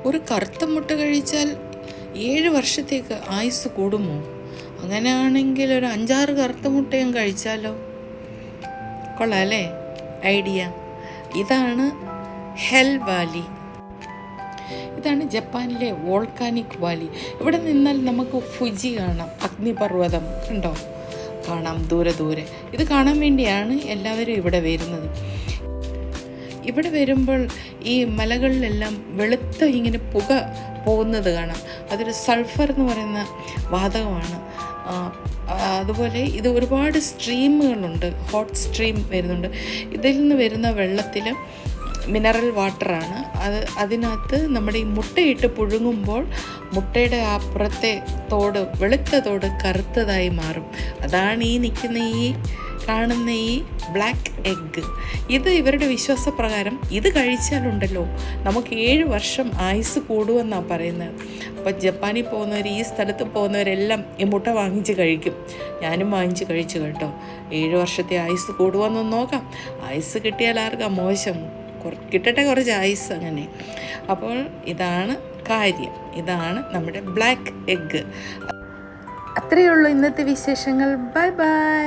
ഒരു കറുത്ത മുട്ട കഴിച്ചാൽ 7 വർഷത്തേക്ക് ആയുസ് കൂടുമോ? അങ്ങനെയാണെങ്കിൽ ഒരു 5-6 കറുത്ത മുട്ടയും കഴിച്ചാലോ? കൊള്ളാം അല്ലേ ഐഡിയ? ഇതാണ് ഹെൽ വാലി. ഇതാണ് ജപ്പാനിലെ വോൾക്കാനിക് വാലി. ഇവിടെ നിന്നാൽ നമുക്ക് ഫുജി കാണാം, അഗ്നിപർവ്വതം കണ്ടോ കാണാം ദൂരെ ദൂരെ. ഇത് കാണാൻ വേണ്ടിയാണ് എല്ലാവരും ഇവിടെ വരുന്നത്. ഇവിടെ വരുമ്പോൾ ഈ മലകളിലെല്ലാം വെളുത്ത ഇങ്ങനെ പുക പോകുന്നത് കാണാം. അതൊരു സൾഫർ എന്ന് പറയുന്ന വാതകമാണ്. അതുപോലെ ഇത് ഒരുപാട് സ്ട്രീമുകളുണ്ട്, ഹോട്ട് സ്ട്രീം വരുന്നുണ്ട്. ഇതിൽ നിന്ന് വരുന്ന വെള്ളത്തിൽ മിനറൽ വാട്ടറാണ്. അതിനകത്ത് നമ്മുടെ ഈ മുട്ടയിട്ട് പുഴുങ്ങുമ്പോൾ മുട്ടയുടെ അപ്പുറത്തെ തോട്, വെളുത്ത തോട് കറുത്തതായി മാറും. അതാണ് ഈ കാണുന്ന ഈ ബ്ലാക്ക് എഗ്ഗ്. ഇത് ഇവരുടെ വിശ്വാസപ്രകാരം ഇത് കഴിച്ചാലുണ്ടല്ലോ നമുക്ക് 7 വർഷം ആയുസ് കൂടുമെന്നാണ് പറയുന്നത്. അപ്പം ജപ്പാനിൽ പോകുന്നവർ, ഈ സ്ഥലത്ത് പോകുന്നവരെല്ലാം ഈ മുട്ട വാങ്ങിച്ച് കഴിക്കും. ഞാനും വാങ്ങിച്ച് കഴിച്ചു കേട്ടോ. 7 വർഷത്തെ ആയുസ് കൂടുമെന്നൊന്ന് നോക്കാം. ആയുസ് കിട്ടിയാൽ ആർക്കാ മോശം, കിട്ടട്ടെ കുറച്ച് ആയുസ് അങ്ങനെ. അപ്പോൾ ഇതാണ് കാര്യം, ഇതാണ് നമ്മുടെ ബ്ലാക്ക് എഗ്ഗ്. അത്രയേ ഉള്ളൂ ഇന്നത്തെ വിശേഷങ്ങൾ. Bye bye.